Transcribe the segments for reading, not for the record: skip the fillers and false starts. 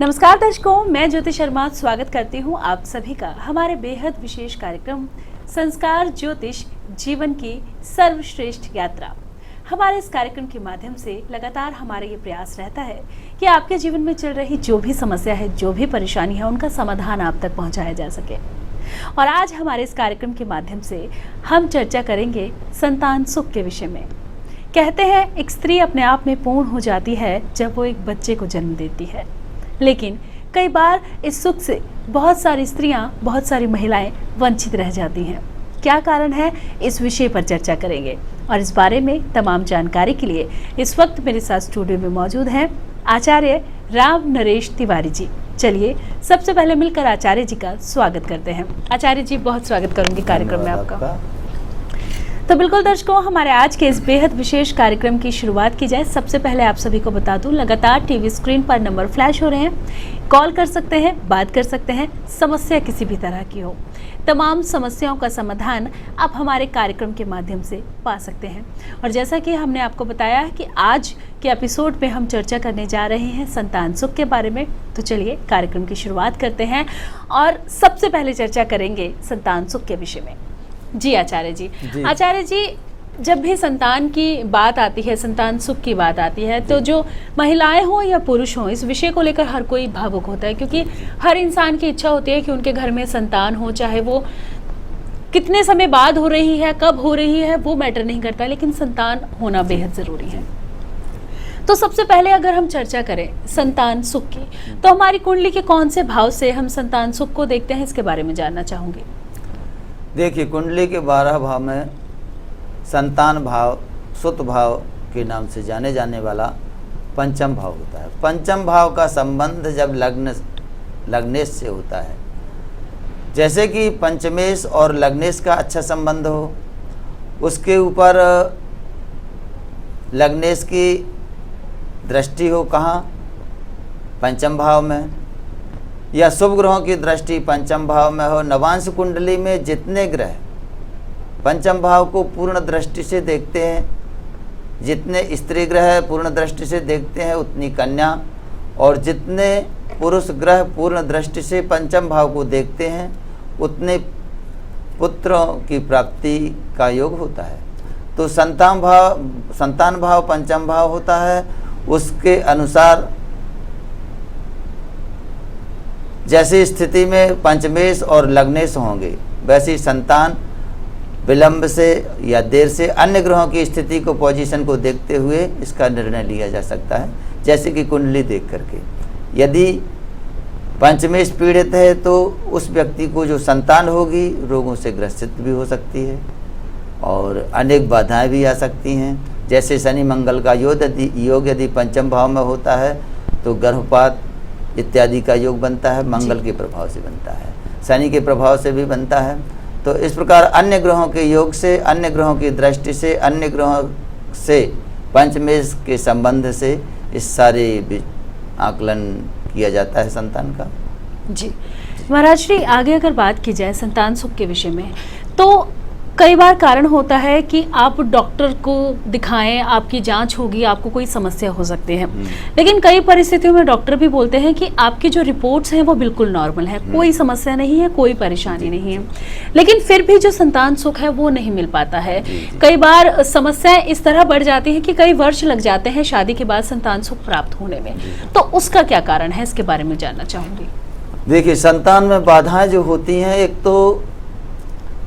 नमस्कार दर्शकों, मैं ज्योति शर्मा स्वागत करती हूं आप सभी का हमारे बेहद विशेष कार्यक्रम संस्कार ज्योतिष जीवन की सर्वश्रेष्ठ यात्रा। हमारे इस कार्यक्रम के माध्यम से लगातार हमारा ये प्रयास रहता है कि आपके जीवन में चल रही जो भी समस्या है, जो भी परेशानी है, उनका समाधान आप तक पहुंचाया जा सके। और आज हमारे इस कार्यक्रम के माध्यम से हम चर्चा करेंगे संतान सुख के विषय में। कहते हैं एक स्त्री अपने आप में पूर्ण हो जाती है जब वो एक बच्चे को जन्म देती है, लेकिन कई बार इस सुख से बहुत सारी स्त्रियां, बहुत सारी महिलाएं वंचित रह जाती हैं। क्या कारण है, इस विषय पर चर्चा करेंगे। और इस बारे में तमाम जानकारी के लिए इस वक्त मेरे साथ स्टूडियो में मौजूद हैं आचार्य राम नरेश तिवारी जी। चलिए सबसे पहले मिलकर आचार्य जी का स्वागत करते हैं। आचार्य जी, बहुत स्वागत करूंगी कार्यक्रम में आपका। तो बिल्कुल दर्शकों, हमारे आज के इस बेहद विशेष कार्यक्रम की शुरुआत की जाए। सबसे पहले आप सभी को बता दूं, लगातार टीवी स्क्रीन पर नंबर फ्लैश हो रहे हैं। कॉल कर सकते हैं, बात कर सकते हैं। समस्या किसी भी तरह की हो, तमाम समस्याओं का समाधान आप हमारे कार्यक्रम के माध्यम से पा सकते हैं। और जैसा कि हमने आपको बताया है कि आज के एपिसोड में हम चर्चा करने जा रहे हैं संतान सुख के बारे में। तो चलिए कार्यक्रम की शुरुआत करते हैं और सबसे पहले चर्चा करेंगे संतान सुख के विषय में। जी आचार्य जी, आचार्य जी, जब भी संतान की बात आती है, संतान सुख की बात आती है, तो जो महिलाएं हों या पुरुष हों, इस विषय को लेकर हर कोई भावुक होता है, क्योंकि हर इंसान की इच्छा होती है कि उनके घर में संतान हो। चाहे वो कितने समय बाद हो रही है, कब हो रही है, वो मैटर नहीं करता, लेकिन संतान होना बेहद ज़रूरी है। तो सबसे पहले अगर हम चर्चा करें संतान सुख की, तो हमारी कुंडली के कौन से भाव से हम संतान सुख को देखते हैं, इसके बारे में जानना चाहूँगी। देखिए, कुंडली के 12 भाव में संतान भाव सुत भाव के नाम से जाने जाने वाला पंचम भाव होता है। पंचम भाव का संबंध जब लग्नेश से होता है, जैसे कि पंचमेश और लग्नेश का अच्छा संबंध हो, उसके ऊपर लग्नेश की दृष्टि हो, कहाँ? पंचम भाव में, या शुभ ग्रहों की दृष्टि पंचम भाव में हो। नवांश कुंडली में जितने ग्रह पंचम भाव को पूर्ण दृष्टि से देखते हैं, जितने स्त्री ग्रह पूर्ण दृष्टि से देखते हैं, उतनी कन्या, और जितने पुरुष ग्रह पूर्ण दृष्टि से पंचम भाव को देखते हैं, उतने पुत्रों की प्राप्ति का योग होता है। तो संतान भाव पंचम भाव होता है। उसके अनुसार जैसी स्थिति में पंचमेश और लग्नेश होंगे, वैसी संतान विलंब से या देर से अन्य ग्रहों की स्थिति को, पोजीशन को देखते हुए इसका निर्णय लिया जा सकता है। जैसे कि कुंडली देख करके यदि पंचमेश पीड़ित है तो उस व्यक्ति को जो संतान होगी रोगों से ग्रसित भी हो सकती है और अनेक बाधाएं भी आ सकती हैं। जैसे शनि मंगल का योग यदि पंचम भाव में होता है तो गर्भपात इत्यादि का योग बनता है, मंगल के प्रभाव से बनता है, शनि के प्रभाव से भी बनता है। तो इस प्रकार अन्य ग्रहों के योग से, अन्य ग्रहों की दृष्टि से, अन्य ग्रहों से पंचमेश के संबंध से इस सारे आकलन किया जाता है संतान का। जी महाराज जी, आगे अगर बात की जाए संतान सुख के विषय में, तो कई बार कारण होता है कि आप डॉक्टर को दिखाएं, आपकी जांच होगी, आपको कोई समस्या हो सकती है, लेकिन कई परिस्थितियों में डॉक्टर भी बोलते हैं कि आपकी जो रिपोर्ट्स हैं वो बिल्कुल नॉर्मल है, कोई समस्या नहीं है, कोई परेशानी नहीं है, लेकिन फिर भी जो संतान सुख है वो नहीं मिल पाता है। कई बार समस्याएं इस तरह बढ़ जाती हैं कि कई वर्ष लग जाते हैं शादी के बाद संतान सुख प्राप्त होने में। तो उसका क्या कारण है, इसके बारे में जानना चाहूँगी। देखिए, संतान में बाधाएं जो होती हैं, एक तो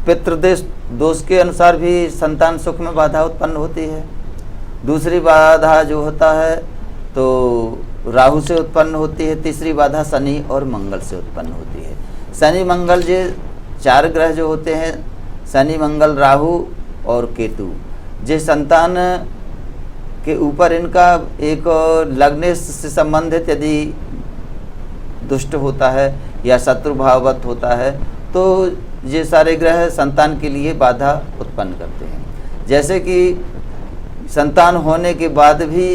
पितृदेश दोष के अनुसार भी संतान सुख में बाधा उत्पन्न होती है। दूसरी बाधा जो होता है तो राहु से उत्पन्न होती है। तीसरी बाधा शनि और मंगल से उत्पन्न होती है। शनि मंगल ये 4 ग्रह जो होते हैं, शनि मंगल राहु और केतु, जे संतान के ऊपर इनका एक लग्नेश से संबंधित यदि दुष्ट होता है या शत्रु भाववत होता है तो ये सारे ग्रह संतान के लिए बाधा उत्पन्न करते हैं। जैसे कि संतान होने के बाद भी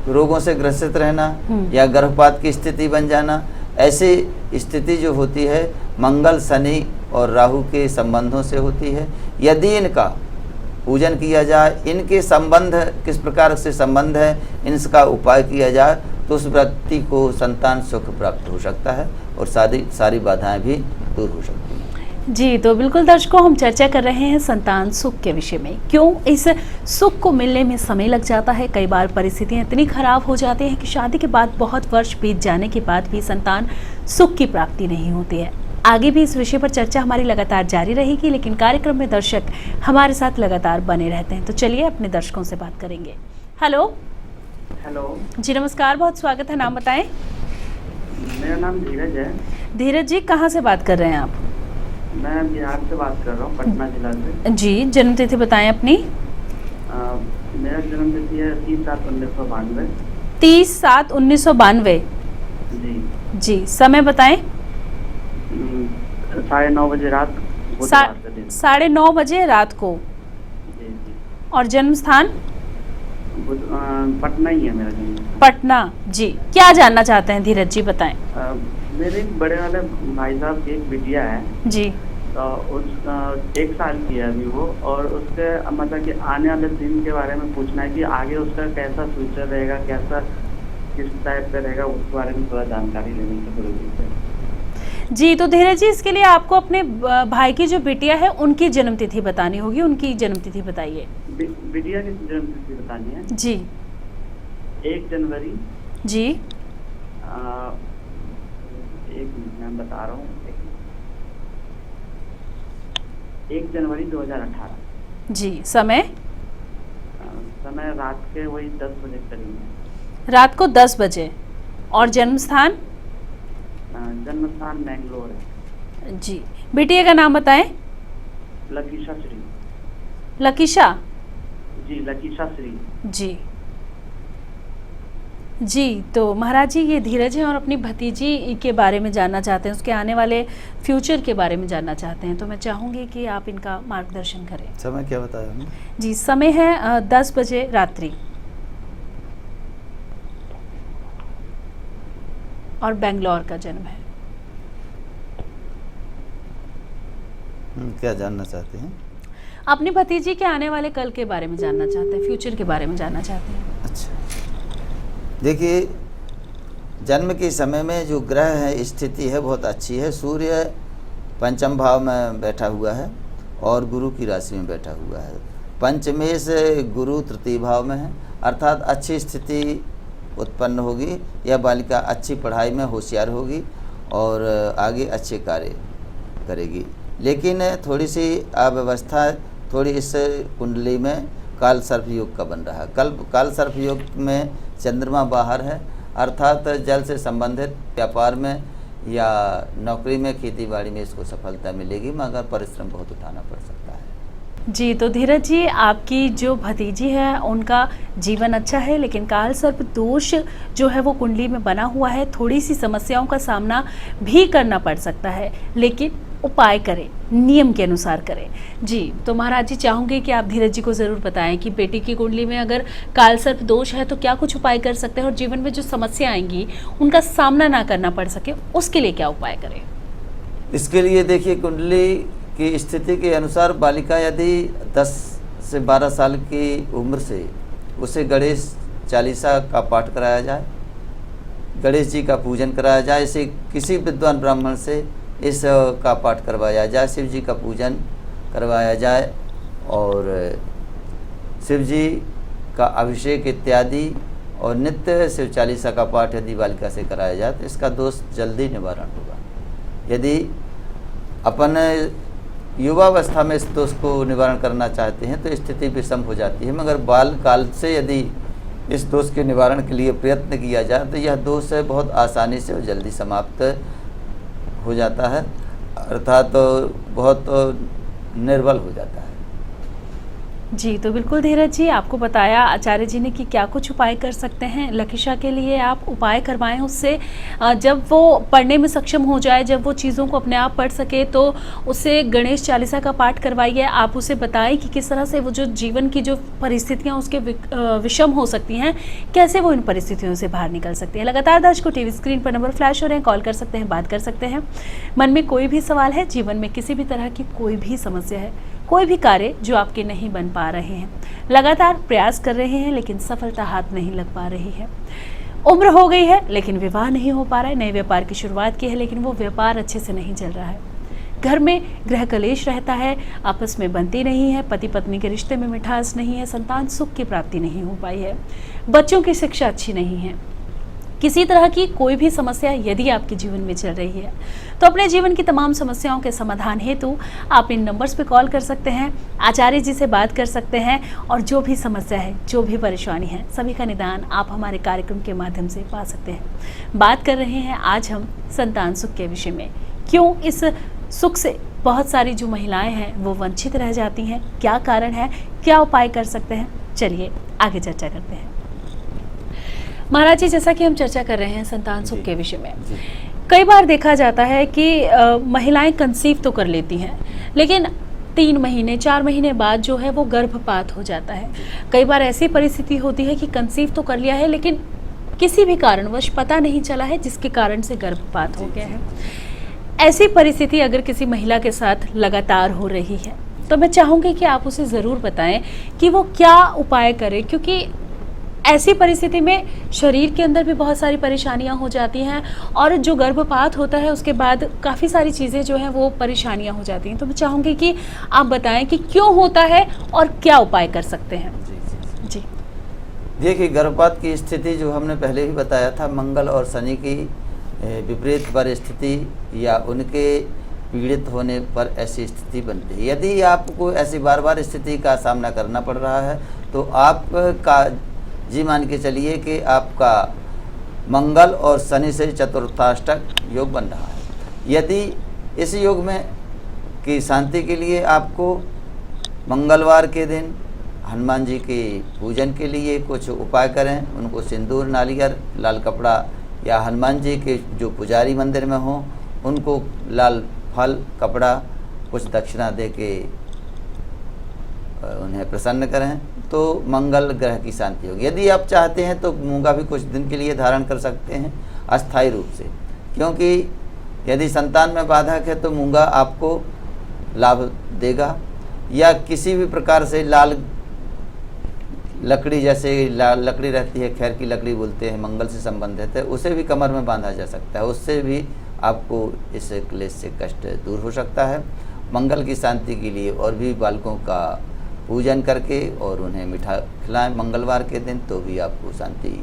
रोगों से ग्रसित रहना या गर्भपात की स्थिति बन जाना, ऐसी स्थिति जो होती है मंगल, शनि और राहु के संबंधों से होती है। यदि इनका पूजन किया जाए, इनके संबंध किस प्रकार से संबंध है, इनका उपाय किया जाए, तो उस व्यक्ति को संतान सुख प्राप्त हो सकता है और सारी बाधाएं भी दूर हो सकती हैं। जी, तो बिल्कुल दर्शकों, हम चर्चा कर रहे हैं संतान सुख के विषय में। क्यों इस सुख को मिलने में समय लग जाता है। कई बार परिस्थितियां इतनी खराब हो जाती हैं कि शादी के बाद बहुत वर्ष बीत जाने के बाद भी संतान सुख की प्राप्ति नहीं होती है। आगे भी इस विषय पर चर्चा हमारी लगातार जारी रहेगी, लेकिन कार्यक्रम में दर्शक हमारे साथ लगातार बने रहते हैं। तो चलिए अपने दर्शकों से बात करेंगे। हेलो जी, नमस्कार, बहुत स्वागत है। नाम बताएं। मेरा नाम धीरज है। धीरज जी, कहाँ से बात कर रहे हैं आप? मैं बिहार से बात कर रहा हूँ, पटना जिला से। जी, जन्म तिथि बताएं अपनी। मेरा जन्म तिथि है 30/7/1992। 30/7/1992। जी, समय बताएं। 9:30 बजे रात, 9:30 बजे रात को। जी। और जन्म स्थान? पटना ही है मेरा जन्म। पटना। जी, क्या जानना चाहते हैं धीरज जी, बताएं। मेरे एक बड़े वाले भाई साहब की एक बिटिया है जी। तो उस 1 साल की है अभी वो, और उसके मतलब कि आने वाले दिन के बारे में पूछना है कि आगे उसका कैसा फ्यूचर रहेगा, कैसा किस टाइप का रहेगा, उसके बारे में थोड़ा जानकारी लेनी है जरूरी। जी, तो धीरज जी, इसके लिए आपको अपने भाई की जो बिटिया है उनकी जन्म तिथि बतानी होगी। उनकी जन्म तिथि बताइए। बिटिया की जन्म तिथि बतानी है जी। 1 जनवरी। जी। एक मिनट मैं बता रहा हूँ। 1 जनवरी 2018। जी, समय? समय रात के वही 10 बजे करीब है। रात को 10 बजे। और जन्म स्थान? जन्म स्थान मैंगलोर है। जी। बिटिया का नाम बताएं। लकीशा श्री। लकीशा? जी, लकीशा श्री। जी। जी, तो महाराज जी, ये धीरज है और अपनी भतीजी के बारे में जानना चाहते हैं, उसके आने वाले फ्यूचर के बारे में जानना चाहते हैं। तो मैं चाहूँगी कि आप इनका मार्गदर्शन करें। समय क्या बताया हमने? जी, समय है 10 बजे रात्रि। और बेंगलोर का जन्म है। क्या जानना चाहते हैं? अपनी भतीजी के आने वाले कल के बारे में जानना चाहते हैं, फ्यूचर के बारे में जानना चाहते हैं। अच्छा, देखिए, जन्म के समय में जो ग्रह है स्थिति है बहुत अच्छी है। सूर्य पंचम भाव में बैठा हुआ है और गुरु की राशि में बैठा हुआ है। पंचमे से गुरु तृतीय भाव में है, अर्थात अच्छी स्थिति उत्पन्न होगी। यह बालिका अच्छी पढ़ाई में होशियार होगी और आगे अच्छे कार्य करेगी। लेकिन थोड़ी सी अव्यवस्था थोड़ी इस कुंडली में काल सर्प योग का बन रहा है। काल सर्प योग में चंद्रमा बाहर है, अर्थात जल से संबंधित व्यापार में या नौकरी में, खेती बाड़ी में इसको सफलता मिलेगी, मगर परिश्रम बहुत उठाना पड़ सकता है। जी, तो धीरज जी, आपकी जो भतीजी है उनका जीवन अच्छा है, लेकिन काल सर्प दोष जो है वो कुंडली में बना हुआ है। थोड़ी सी समस्याओं का सामना भी करना पड़ सकता है, लेकिन उपाय करें, नियम के अनुसार करें। जी, तो महाराज जी, चाहूँगी कि आप धीरज जी को ज़रूर बताएं कि बेटी की कुंडली में अगर काल सर्प दोष है तो क्या कुछ उपाय कर सकते हैं, और जीवन में जो समस्या आएंगी उनका सामना ना करना पड़ सके, उसके लिए क्या उपाय करें। इसके लिए देखिए, कुंडली की स्थिति के अनुसार बालिका यदि 10 से 12 साल की उम्र से उसे गणेश चालीसा का पाठ कराया जाए, गणेश जी का पूजन कराया जाए, इसे किसी विद्वान ब्राह्मण से इस का पाठ करवाया जाए, शिव जी का पूजन करवाया जाए और शिव जी का अभिषेक इत्यादि और नित्य शिव चालीसा का पाठ यदि बालिका से कराया जाए तो इसका दोष जल्दी निवारण होगा। यदि अपन युवावस्था में इस दोष को निवारण करना चाहते हैं तो स्थिति विषम हो जाती है, मगर बाल काल से यदि इस दोष के निवारण के लिए प्रयत्न किया जाए तो यह दोष बहुत आसानी से और जल्दी समाप्त हो जाता है, अर्थात बहुत निर्बल हो जाता है। जी, तो बिल्कुल धीरज जी, आपको बताया आचार्य जी ने कि क्या कुछ उपाय कर सकते हैं। लकीशा के लिए आप उपाय करवाएं उससे, जब वो पढ़ने में सक्षम हो जाए, जब वो चीज़ों को अपने आप पढ़ सके तो उससे गणेश चालीसा का पाठ करवाइए। आप उसे बताएं कि किस तरह से वो जो जीवन की जो परिस्थितियां उसके विषम हो सकती हैं, कैसे वो इन परिस्थितियों से बाहर निकल सकती हैं। लगातार दर्शकों टीवी स्क्रीन पर नंबर फ्लैश हो रहे हैं, कॉल कर सकते हैं, बात कर सकते हैं। मन में कोई भी सवाल है, जीवन में किसी भी तरह की कोई भी समस्या है, कोई भी कार्य जो आपके नहीं बन पा रहे हैं, लगातार प्रयास कर रहे हैं लेकिन सफलता हाथ नहीं लग पा रही है, उम्र हो गई है लेकिन विवाह नहीं हो पा रहा है, नए व्यापार की शुरुआत की है लेकिन वो व्यापार अच्छे से नहीं चल रहा है, घर में गृह कलेश रहता है, आपस में बनती नहीं है, पति पत्नी के रिश्ते में मिठास नहीं है, संतान सुख की प्राप्ति नहीं हो पाई है, बच्चों की शिक्षा अच्छी नहीं है, किसी तरह की कोई भी समस्या यदि आपके जीवन में चल रही है तो अपने जीवन की तमाम समस्याओं के समाधान हेतु आप इन नंबर्स पे कॉल कर सकते हैं, आचार्य जी से बात कर सकते हैं और जो भी समस्या है, जो भी परेशानी है, सभी का निदान आप हमारे कार्यक्रम के माध्यम से पा सकते हैं। बात कर रहे हैं आज हम संतान सुख के विषय में। क्यों इस सुख से बहुत सारी जो महिलाएं हैं वो वंचित रह जाती हैं, क्या कारण है, क्या उपाय कर सकते हैं, चलिए आगे चर्चा करते हैं। महाराज जी, जैसा कि हम चर्चा कर रहे हैं संतान सुख के विषय में, कई बार देखा जाता है कि महिलाएं कंसीव तो कर लेती हैं लेकिन 3 महीने 4 महीने बाद जो है वो गर्भपात हो जाता है। कई बार ऐसी परिस्थिति होती है कि कंसीव तो कर लिया है लेकिन किसी भी कारणवश पता नहीं चला है जिसके कारण से गर्भपात हो गया है। ऐसी परिस्थिति अगर किसी महिला के साथ लगातार हो रही है तो मैं चाहूँगी कि आप उसे ज़रूर बताएं कि वो क्या उपाय करे, क्योंकि ऐसी परिस्थिति में शरीर के अंदर भी बहुत सारी परेशानियां हो जाती हैं और जो गर्भपात होता है उसके बाद काफ़ी सारी चीज़ें जो हैं वो परेशानियां हो जाती हैं। तो मैं चाहूँगी कि आप बताएं कि क्यों होता है और क्या उपाय कर सकते हैं। जी देखिए, गर्भपात की स्थिति जो हमने पहले ही बताया था, मंगल और शनि की विपरीत परिस्थिति या उनके पीड़ित होने पर ऐसी स्थिति बनती है। यदि आपको ऐसी बार बार स्थिति का सामना करना पड़ रहा है तो आपका जी मान के चलिए कि आपका मंगल और शनि से चतुर्थाष्टक योग बन रहा है। यदि इस योग में की शांति के लिए आपको मंगलवार के दिन हनुमान जी के पूजन के लिए कुछ उपाय करें, उनको सिंदूर, नारियल, लाल कपड़ा या हनुमान जी के जो पुजारी मंदिर में हों उनको लाल फल, कपड़ा, कुछ दक्षिणा दे के उन्हें प्रसन्न करें तो मंगल ग्रह की शांति होगी। यदि आप चाहते हैं तो मूंगा भी कुछ दिन के लिए धारण कर सकते हैं अस्थायी रूप से, क्योंकि यदि संतान में बाधक है तो मूंगा आपको लाभ देगा। या किसी भी प्रकार से लाल लकड़ी, जैसे लाल लकड़ी रहती है, खैर की लकड़ी बोलते हैं, मंगल से संबंधित है, उसे भी कमर में बांधा जा सकता है, उससे भी आपको इस क्लेश से कष्ट दूर हो सकता है। मंगल की शांति के लिए और भी बालकों का पूजन करके और उन्हें मीठा खिलाएं मंगलवार के दिन, तो भी आपको शांति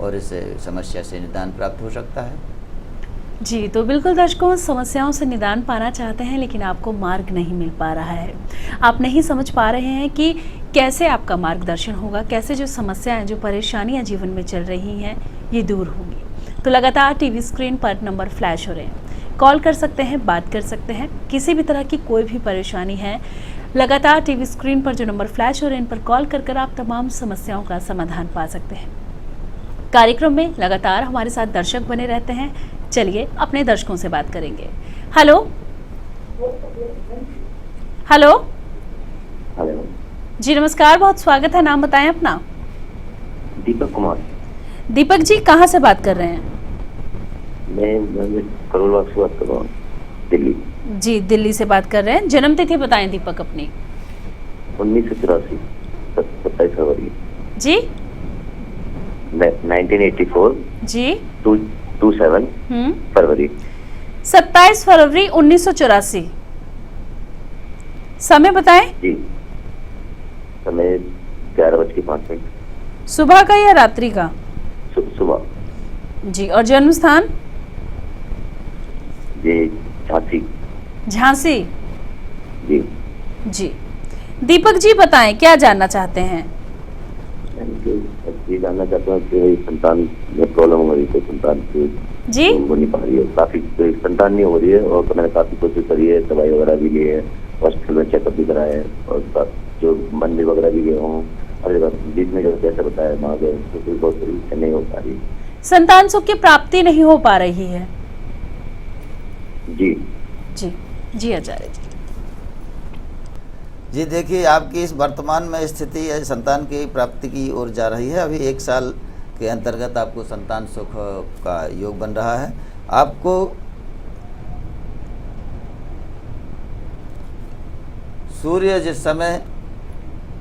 और इस समस्या से निदान प्राप्त हो सकता है। जी, तो बिल्कुल दर्शकों, समस्याओं से निदान पाना चाहते हैं लेकिन आपको मार्ग नहीं मिल पा रहा है, आप नहीं समझ पा रहे हैं कि कैसे आपका मार्गदर्शन होगा, कैसे जो समस्याएं, जो परेशानियां जीवन में चल रही हैं ये दूर होंगी। तो लगातार टीवी स्क्रीन पर नंबर फ्लैश हो रहे हैं, कॉल कर सकते हैं, बात कर सकते हैं, किसी भी तरह की कोई भी परेशानी है, लगातार टीवी स्क्रीन पर जो नंबर फ्लैश हो रहे हैं इन पर कॉल कर कर आप तमाम समस्याओं का समाधान पा सकते हैं। कार्यक्रम में लगातार हमारे साथ दर्शक बने रहते हैं, चलिए अपने दर्शकों से बात करेंगे। हेलो हेलो हेलो जी, नमस्कार, बहुत स्वागत है, नाम बताएं अपना। दीपक कुमार। दीपक जी, कहाँ से बात कर रहे हैं? मैं करोलबाग से बात कर रहा हूँ, दिल्ली। जी, दिल्ली से बात कर रहे हैं। जन्म तिथि बताएं दीपक अपनी। 1984, 27 फरवरी जी 1984 जी 27 फरवरी। 27 फरवरी 1984। समय बताएं। जी, समय 11:05। सुबह का या रात्रि का? सुबह। जी, और जन्म स्थान? जी, झांसी। झांसी। जी जी, दीपक जी बताएं क्या जानना चाहते हैं? ये जानना चाहता हूँ कि संतान में प्रॉब्लम हो रही है, संतान की जी हो नहीं पा रही है, काफी संतान नहीं हो रही है और मैंने काफी कोशिश करी है, दवाई वगैरह भी ली है, हॉस्पिटल में चेकअप भी कराया है और जो मंदिर वगैरह भी गए हूँ, और बीच में जो कैसे बताया वहाँ गए तो बहुत नहीं हो पा रही है। संतान सुख की प्राप्ति नहीं हो पा रही है? जी जी जी आचार्य जी। जी देखिए, आपकी इस वर्तमान में स्थिति है संतान की प्राप्ति की ओर जा रही है। अभी 1 साल के अंतर्गत आपको संतान सुख का योग बन रहा है। आपको सूर्य जिस समय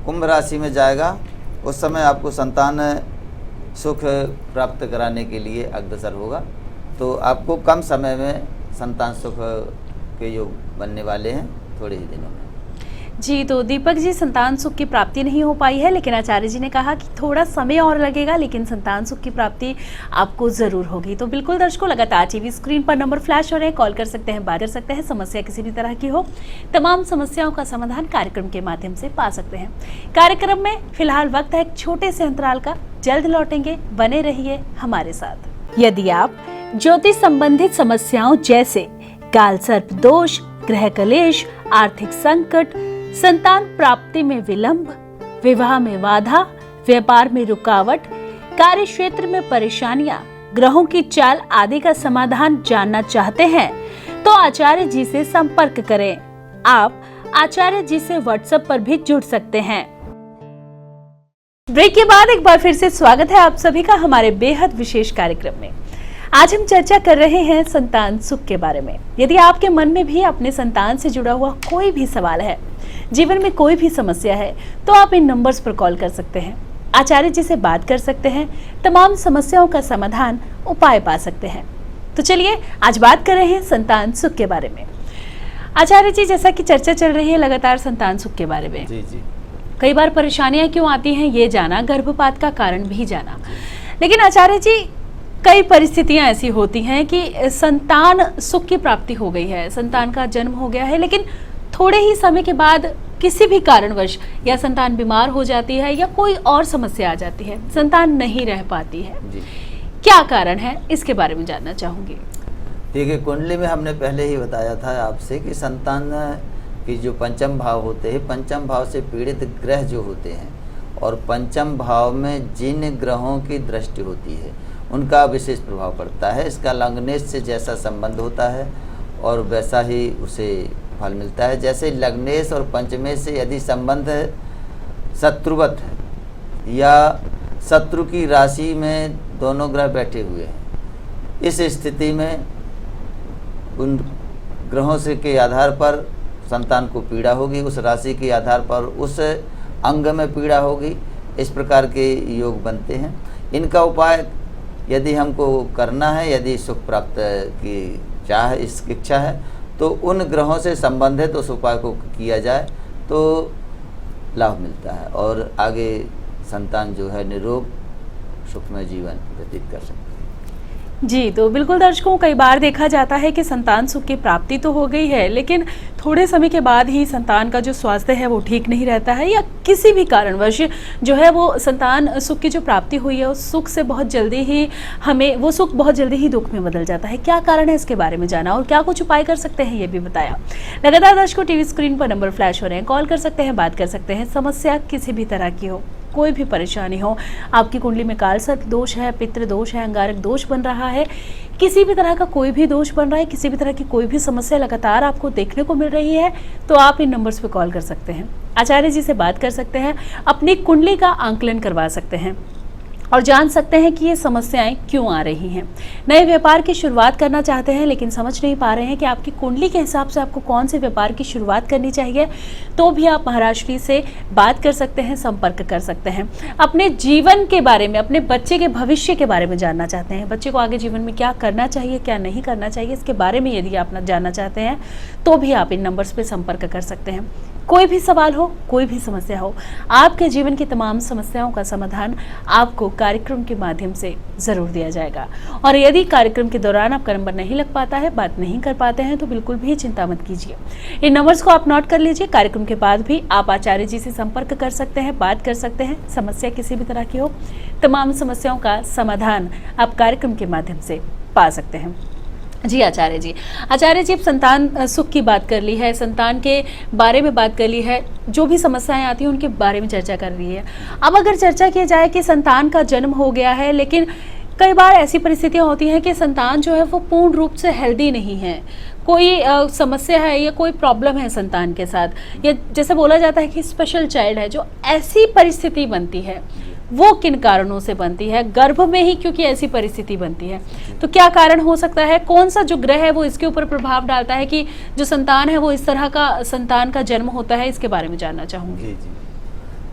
कुंभ राशि में जाएगा उस समय आपको संतान सुख प्राप्त कराने के लिए अग्रसर होगा। तो आपको कम समय में संतान सुख के योग बनने वाले हैं थोड़े ही दिनों में। जी, तो दीपक जी, संतान सुख की प्राप्ति नहीं हो पाई है, लेकिन आचार्य जी ने कहा कि थोड़ा समय और लगेगा, लेकिन संतान सुख की प्राप्ति आपको जरूर होगी। तो बिल्कुल दर्शकों, लगातार टीवी स्क्रीन पर नंबर फ्लैश हो रहे हैं, कॉल कर सकते हैं, बात कर सकते हैं। समस्या किसी भी तरह की हो, तमाम समस्याओं का समाधान कार्यक्रम के माध्यम से पा सकते हैं। कार्यक्रम में फिलहाल वक्त है एक छोटे से अंतराल का, जल्द लौटेंगे, बने रहिए हमारे साथ। यदि आप ज्योतिष संबंधित समस्याओं जैसे काल सर्प दोष, ग्रह कलेश, आर्थिक संकट, संतान प्राप्ति में विलंब, विवाह में बाधा, व्यापार में रुकावट, कार्य क्षेत्र में परेशानियां, ग्रहों की चाल आदि का समाधान जानना चाहते हैं तो आचार्य जी से संपर्क करें। आप आचार्य जी से व्हाट्सएप पर भी जुड़ सकते हैं। ब्रेक के बाद एक बार फिर से स्वागत है आप सभी का हमारे बेहद विशेष कार्यक्रम में। आज हम चर्चा कर रहे हैं संतान सुख के बारे में। यदि आपके मन में भी अपने संतान से जुड़ा हुआ कोई भी सवाल है, जीवन में कोई भी समस्या है, तो आप इन नंबर्स पर कॉल कर सकते हैं, आचार्य जी से बात कर सकते हैं, तमाम समस्याओं का समाधान, उपाय पा सकते हैं। तो चलिए आज बात कर रहे हैं संतान सुख के बारे में। आचार्य जी, जैसा कि चर्चा चल रही है लगातार संतान सुख के बारे में, जी जी, कई बार परेशानियां क्यों आती हैं ये जाना, गर्भपात का कारण भी जाना, लेकिन आचार्य जी कई परिस्थितियां ऐसी होती हैं कि संतान सुख की प्राप्ति हो गई है, संतान का जन्म हो गया है, लेकिन थोड़े ही समय के बाद किसी भी कारणवश या संतान बीमार हो जाती है या कोई और समस्या आ जाती है, संतान नहीं रह पाती है। जी। क्या कारण है, इसके बारे में जानना चाहूंगी। देखिए, कुंडली में हमने पहले ही बताया था आपसे कि संतान की जो पंचम भाव होते हैं, पंचम भाव से पीड़ित ग्रह जो होते हैं और पंचम भाव में जिन ग्रहों की दृष्टि होती है उनका विशेष प्रभाव पड़ता है। इसका लग्नेश से जैसा संबंध होता है और वैसा ही उसे फल मिलता है। जैसे लग्नेश और पंचमेश से यदि संबंध शत्रुवत है या शत्रु की राशि में दोनों ग्रह बैठे हुए हैं, इस स्थिति में उन ग्रहों से के आधार पर संतान को पीड़ा होगी, उस राशि के आधार पर उस अंग में पीड़ा होगी। इस प्रकार के योग बनते हैं। इनका उपाय यदि हमको करना है, यदि सुख प्राप्त की चाह, इस इच्छा है, तो उन ग्रहों से संबंधित उस उपाय को किया जाए तो लाभ मिलता है और आगे संतान जो है निरोग सुखमय जीवन व्यतीत कर सकते हैं। जी, तो बिल्कुल दर्शकों, कई बार देखा जाता है कि संतान सुख की प्राप्ति तो हो गई है, लेकिन थोड़े समय के बाद ही संतान का जो स्वास्थ्य है वो ठीक नहीं रहता है या किसी भी कारणवश जो है वो संतान सुख की जो प्राप्ति हुई है उस सुख से बहुत जल्दी ही हमें वो सुख बहुत जल्दी ही दुख में बदल जाता है। क्या कारण है, इसके बारे में जाना और क्या कुछ उपाय कर सकते हैं ये भी बताया। लगातार दर्शकों टीवी स्क्रीन पर नंबर फ्लैश हो रहे हैं, कॉल कर सकते हैं, बात कर सकते हैं। समस्या किसी भी तरह की हो, कोई भी परेशानी हो, आपकी कुंडली में काल सर्प दोष है, पितृ दोष है, अंगारक दोष बन रहा है, किसी भी तरह का कोई भी दोष बन रहा है, किसी भी तरह की कोई भी समस्या लगातार आपको देखने को मिल रही है, तो आप इन नंबर्स पे कॉल कर सकते हैं, आचार्य जी से बात कर सकते हैं, अपनी कुंडली का आंकलन करवा सकते हैं और जान सकते हैं कि ये समस्याएं क्यों आ रही हैं। नए व्यापार की शुरुआत करना चाहते हैं लेकिन समझ नहीं पा रहे हैं कि आपकी कुंडली के हिसाब से आपको कौन से व्यापार की शुरुआत करनी चाहिए, तो भी आप महाराष्ट्री से बात कर सकते हैं, संपर्क कर सकते हैं। अपने जीवन के बारे में, अपने बच्चे के भविष्य के बारे में जानना चाहते हैं, बच्चे को आगे जीवन में क्या करना चाहिए, क्या नहीं करना चाहिए, इसके बारे में यदि आप जानना चाहते हैं तो भी आप इन नंबर्स पर संपर्क कर सकते हैं। कोई भी सवाल हो, कोई भी समस्या हो, आपके जीवन की तमाम समस्याओं का समाधान आपको कार्यक्रम के माध्यम से जरूर दिया जाएगा। और यदि कार्यक्रम के दौरान आपका नंबर नहीं लग पाता है, बात नहीं कर पाते हैं, तो बिल्कुल भी चिंता मत कीजिए, इन नंबर्स को आप नोट कर लीजिए। कार्यक्रम के बाद भी आप आचार्य जी से संपर्क कर सकते हैं, बात कर सकते हैं। समस्या किसी भी तरह की हो, तमाम समस्याओं का समाधान आप कार्यक्रम के माध्यम से पा सकते हैं। जी आचार्य जी, अब संतान सुख की बात कर ली है, संतान के बारे में बात कर ली है, जो भी समस्याएं आती हैं उनके बारे में चर्चा कर रही है। अब अगर चर्चा की जाए कि संतान का जन्म हो गया है, लेकिन कई बार ऐसी परिस्थितियां होती हैं कि संतान जो है वो पूर्ण रूप से हेल्दी नहीं है, कोई समस्या है या कोई प्रॉब्लम है संतान के साथ, या जैसे बोला जाता है कि स्पेशल चाइल्ड है, जो ऐसी परिस्थिति बनती है वो किन कारणों से बनती है? गर्भ में ही क्योंकि ऐसी परिस्थिति बनती है, तो क्या कारण हो सकता है? कौन सा जो ग्रह है वो इसके ऊपर प्रभाव डालता है कि जो संतान है वो इस तरह का संतान का जन्म होता है? इसके बारे में जानना चाहूंगी। जी जी,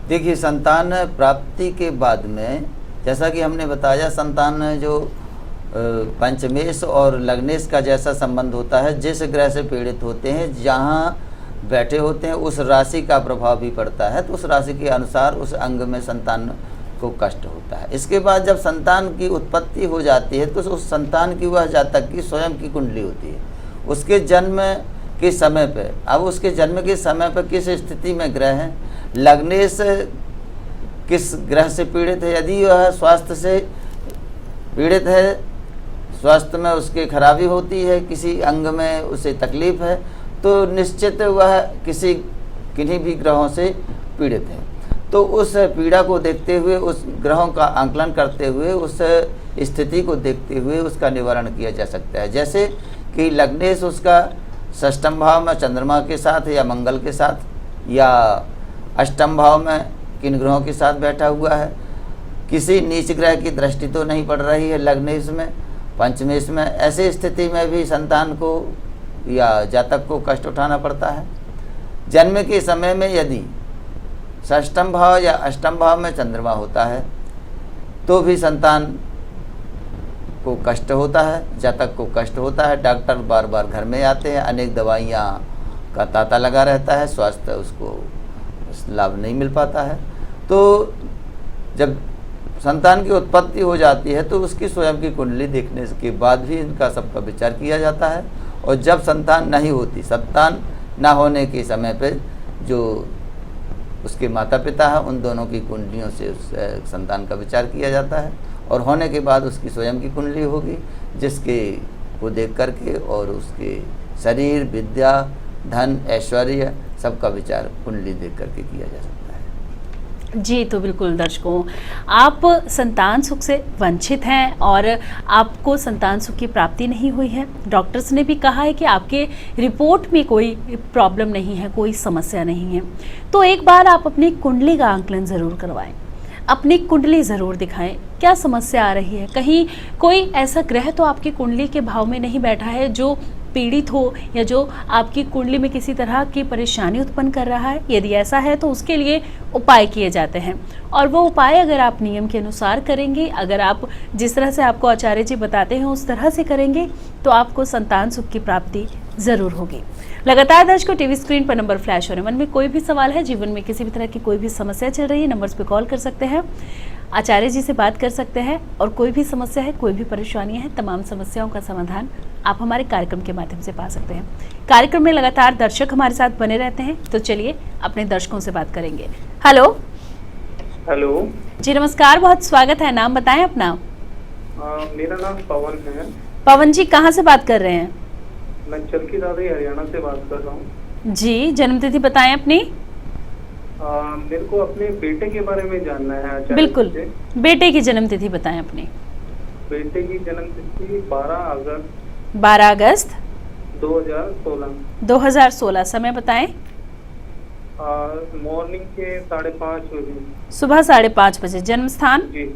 देखिए, संतान प्राप्ति के बाद में जैसा कि हमने बताया, संतान में जो पंचमेश और लग्नेश का जैसा संबंध होता है, जिस ग्रह से पीड़ित होते हैं, जहाँ बैठे होते हैं उस राशि का प्रभाव भी पड़ता है, तो उस राशि के अनुसार उस अंग में संतान को कष्ट होता है। इसके बाद जब संतान की उत्पत्ति हो जाती है तो उस संतान की वह जातक की स्वयं की कुंडली होती है, उसके जन्म के समय पे। अब उसके जन्म के समय पर किस स्थिति में ग्रह है, लग्नेश किस ग्रह से पीड़ित है, यदि वह स्वास्थ्य से पीड़ित है, स्वास्थ्य में उसकी खराबी होती है, किसी अंग में उसे तकलीफ है, तो निश्चित वह किन्हीं भी ग्रहों से पीड़ित है। तो उस पीड़ा को देखते हुए, उस ग्रहों का आंकलन करते हुए, उस स्थिति को देखते हुए उसका निवारण किया जा सकता है। जैसे कि लग्नेश उसका षष्ठम भाव में चंद्रमा के साथ या मंगल के साथ, या अष्टम भाव में किन ग्रहों के साथ बैठा हुआ है, किसी नीच ग्रह की दृष्टि तो नहीं पड़ रही है लग्नेश में, पंचमेश में, ऐसी स्थिति में भी संतान को या जातक को कष्ट उठाना पड़ता है। जन्म के समय में यदि षष्ठम भाव या अष्टम भाव में चंद्रमा होता है तो भी संतान को कष्ट होता है, जातक को कष्ट होता है। डॉक्टर बार बार घर में आते हैं, अनेक दवाइयाँ का तांता लगा रहता है, स्वास्थ्य उसको लाभ नहीं मिल पाता है। तो जब संतान की उत्पत्ति हो जाती है तो उसकी स्वयं की कुंडली देखने के बाद भी इनका सबका विचार किया जाता है। और जब संतान नहीं होती, संतान ना होने के समय पे जो उसके माता पिता हैं उन दोनों की कुंडलियों से उस संतान का विचार किया जाता है, और होने के बाद उसकी स्वयं की कुंडली होगी, जिसके को देख करके और उसके शरीर, विद्या, धन, ऐश्वर्य सबका विचार कुंडली देख करके किया जा सकता है। जी, तो बिल्कुल दर्शकों, आप संतान सुख से वंचित हैं और आपको संतान सुख की प्राप्ति नहीं हुई है। डॉक्टर्स ने भी कहा है कि आपके रिपोर्ट में कोई प्रॉब्लम नहीं है, कोई समस्या नहीं है। तो एक बार आप अपनी कुंडली का आंकलन ज़रूर करवाएं, अपनी कुंडली ज़रूर दिखाएं, क्या समस्या आ रही है। कहीं कोई ऐसा ग्रह तो आपकी कुंडली के भाव में नहीं बैठा है जो पीड़ित हो या जो आपकी कुंडली में किसी तरह की परेशानी उत्पन्न कर रहा है। यदि ऐसा है तो उसके लिए उपाय किए जाते हैं, और वो उपाय अगर आप नियम के अनुसार करेंगे, अगर आप जिस तरह से आपको आचार्य जी बताते हैं उस तरह से करेंगे, तो आपको संतान सुख की प्राप्ति ज़रूर होगी। लगातार दर्शकों, टीवी स्क्रीन पर नंबर फ्लैश हो रहे हैं। मन में कोई भी सवाल है, जीवन में किसी भी तरह की कोई भी समस्या चल रही है, नंबर्स पे कॉल कर सकते हैं, आचार्य जी से बात कर सकते हैं, और कोई भी समस्या है, कोई भी परेशानियां हैं, तमाम समस्याओं का समाधान आप हमारे कार्यक्रम के माध्यम से पा सकते हैं। कार्यक्रम में लगातार दर्शक हमारे साथ बने रहते हैं, तो चलिए अपने दर्शकों से बात करेंगे। हेलो हेलो जी, नमस्कार, बहुत स्वागत है। नाम बताएं अपना। मेरा नाम पवन है। पवन जी, कहाँ से बात कर रहे हैं? मैं चरखी दादरी हरियाणा से बात कर रहा हूँ जी। जन्मतिथि बताएं अपनी। मेरे को अपने बेटे के बारे में जानना है आचार्य बिल्कुल, जी से। बेटे की जन्मतिथि बताएं अपनी। बेटे की जन्मतिथि 12 अगस्त 2016। 2016। समय बताएं। मॉर्निंग के 5:30 बजे। सुबह 5:30 बजे। जन्म स्थान? जी,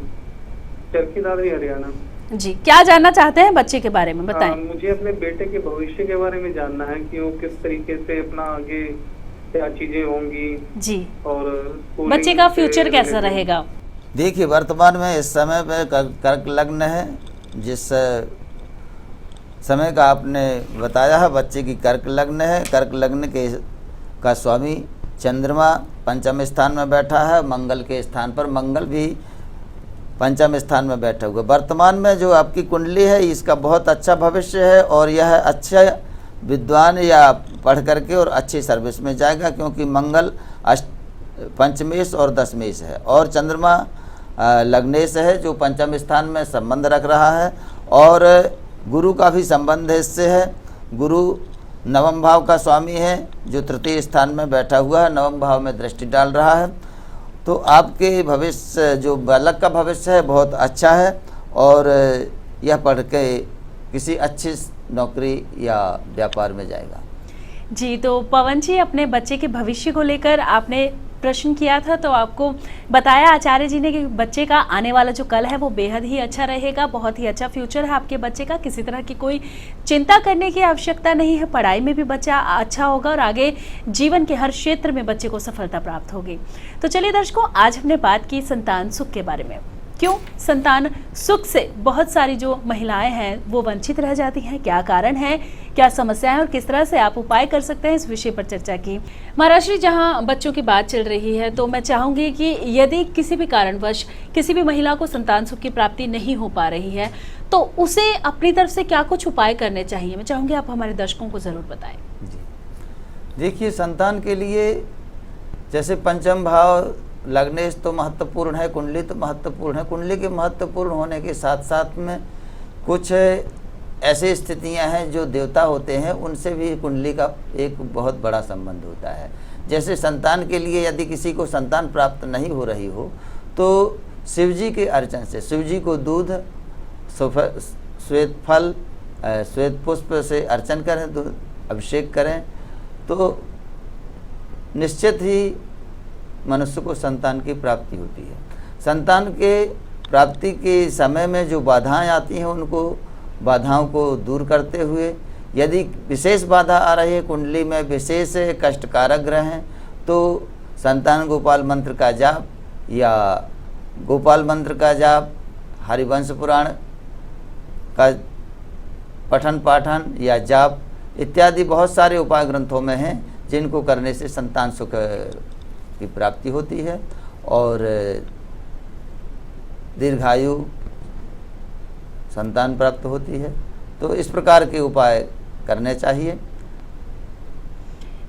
चरखी दादरी हरियाणा। जी, क्या जानना चाहते हैं बच्चे के बारे में, बताएं। मुझे अपने बेटे के भविष्य के बारे में जानना है कि वो किस तरीके से अपना आगे क्या चीजें होंगी जी, और बच्चे का फ्यूचर कैसा रहेगा। देखिए, वर्तमान में इस समय पे कर्क लग्न है। जिस समय का आपने बताया है, बच्चे की कर्क लग्न है। कर्क लग्न का स्वामी चंद्रमा पंचम स्थान में बैठा है, मंगल के स्थान पर। मंगल भी पंचम स्थान में बैठा हुआ। वर्तमान में जो आपकी कुंडली है, इसका बहुत अच्छा भविष्य है, और यह अच्छा विद्वान या पढ़ करके और अच्छी सर्विस में जाएगा, क्योंकि मंगल पंचमेश और दशमेश है, और चंद्रमा लग्नेश है जो पंचम स्थान में संबंध रख रहा है, और गुरु का भी संबंध इससे है। गुरु नवम भाव का स्वामी है जो तृतीय स्थान में बैठा हुआ है, नवम भाव में दृष्टि डाल रहा है। तो आपके भविष्य, जो बालक का भविष्य है, बहुत अच्छा है, और यह पढ़ के किसी अच्छी नौकरी या व्यापार में जाएगा। जी, तो पवन जी, अपने बच्चे के भविष्य को लेकर आपने प्रश्न किया था, तो आपको बताया आचार्य जी ने कि बच्चे का आने वाला जो कल है वो बेहद ही अच्छा रहेगा, बहुत ही अच्छा फ्यूचर है आपके बच्चे का। किसी तरह की कोई चिंता करने की आवश्यकता नहीं है। पढ़ाई में भी बच्चा अच्छा होगा और आगे जीवन के हर क्षेत्र में बच्चे को सफलता प्राप्त होगी। तो चलिए दर्शकों, आज हमने बात की संतान सुख के बारे में। क्यों संतान सुख से बहुत सारी जो महिलाएं हैं वो वंचित रह जाती हैं, क्या कारण है, क्या समस्या है और किस तरह से आप उपाय कर सकते हैं, इस विषय पर चर्चा की। महाराज श्री, जहां बच्चों की बात चल रही है तो मैं चाहूंगी कि यदि किसी भी कारणवश किसी भी महिला को संतान सुख की प्राप्ति नहीं हो पा रही है तो उसे अपनी तरफ से क्या कुछ उपाय करने चाहिए, मैं चाहूंगी आप हमारे दर्शकों को जरूर बताएं। जी, देखिए, संतान के लिए जैसे पंचम भाव लग्नेश तो महत्वपूर्ण है, कुंडली तो महत्वपूर्ण है। कुंडली के महत्वपूर्ण होने के साथ साथ में कुछ ऐसी स्थितियां हैं जो देवता होते हैं, उनसे भी कुंडली का एक बहुत बड़ा संबंध होता है। जैसे संतान के लिए यदि किसी को संतान प्राप्त नहीं हो रही हो तो शिव जी के अर्चन से, शिव जी को दूध, श्वेत फल, श्वेत पुष्प से अर्चन करें, दूध अभिषेक करें तो निश्चित ही मनुष्य को संतान की प्राप्ति होती है। संतान के प्राप्ति के समय में जो बाधाएं आती हैं उनको, बाधाओं को दूर करते हुए, यदि विशेष बाधा आ रही है, कुंडली में विशेष कष्टकारक ग्रह हैं, तो संतान गोपाल मंत्र का जाप या गोपाल मंत्र का जाप, हरिवंश पुराण का पठन पाठन या जाप इत्यादि बहुत सारे उपाय ग्रंथों में हैं जिनको करने से संतान सुख की प्राप्ति होती है और दीर्घायु संतान प्राप्त होती है। तो इस प्रकार के उपाय करने चाहिए।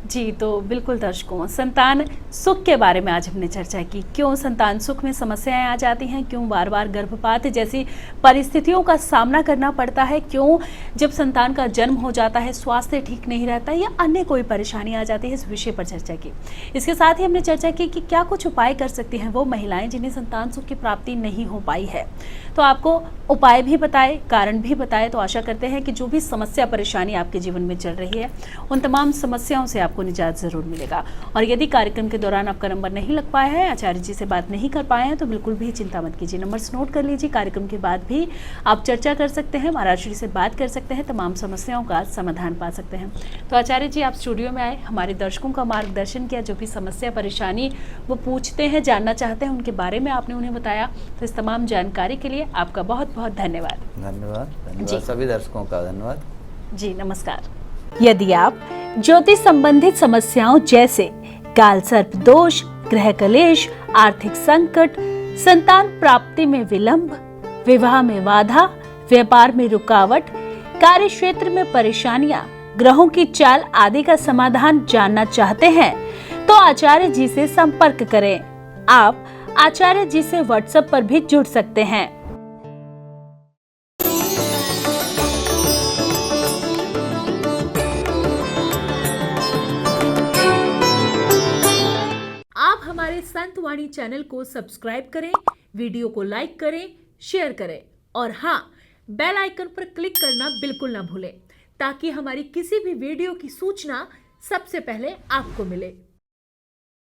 जी, तो बिल्कुल दर्शकों, संतान सुख के बारे में आज हमने चर्चा की। क्यों संतान सुख में समस्याएं आ जाती हैं, क्यों बार बार गर्भपात जैसी परिस्थितियों का सामना करना पड़ता है, क्यों जब संतान का जन्म हो जाता है स्वास्थ्य ठीक नहीं रहता या अन्य कोई परेशानी आ जाती है, इस विषय पर चर्चा की। इसके साथ ही हमने चर्चा की कि क्या कुछ उपाय कर सकती हैं वो महिलाएं जिन्हें संतान सुख की प्राप्ति नहीं हो पाई है। तो आपको उपाय भी बताए, कारण भी बताए। तो आशा करते हैं कि जो भी समस्या परेशानी आपके जीवन में चल रही है उन तमाम समस्याओं से आपको निजात जरूर मिलेगा। और यदि कार्यक्रम के दौरान आपका नंबर नहीं लग पाया है, आचार्य जी से बात नहीं कर पाए हैं, तो बिल्कुल भी चिंता मत कीजिए, नंबर्स नोट कर लीजिए। कार्यक्रम के बाद भी आप चर्चा कर सकते हैं, महाराज श्री से बात कर सकते हैं, तमाम समस्याओं का समाधान पा सकते हैं। तो आचार्य जी, आप स्टूडियो में आए, हमारे दर्शकों का मार्गदर्शन किया, जो भी समस्या परेशानी वो पूछते हैं, जानना चाहते हैं, उनके बारे में आपने उन्हें बताया। तो इस तमाम जानकारी के लिए आपका बहुत बहुत धन्यवाद। धन्यवाद सभी दर्शकों का धन्यवाद जी, नमस्कार। यदि आप ज्योतिष संबंधित समस्याओं जैसे काल सर्प दोष, ग्रह कलेश, आर्थिक संकट, संतान प्राप्ति में विलंब, विवाह में बाधा, व्यापार में रुकावट, कार्य क्षेत्र में परेशानियां, ग्रहों की चाल आदि का समाधान जानना चाहते हैं तो आचार्य जी से संपर्क करें। आप आचार्य जी से व्हाट्सएप पर भी जुड़ सकते हैं। आप हमारे संतवाणी चैनल को सब्सक्राइब करें, वीडियो को लाइक करें, शेयर करें और हाँ, बेल आइकन पर क्लिक करना बिल्कुल ना भूलें ताकि हमारी किसी भी वीडियो की सूचना सबसे पहले आपको मिले।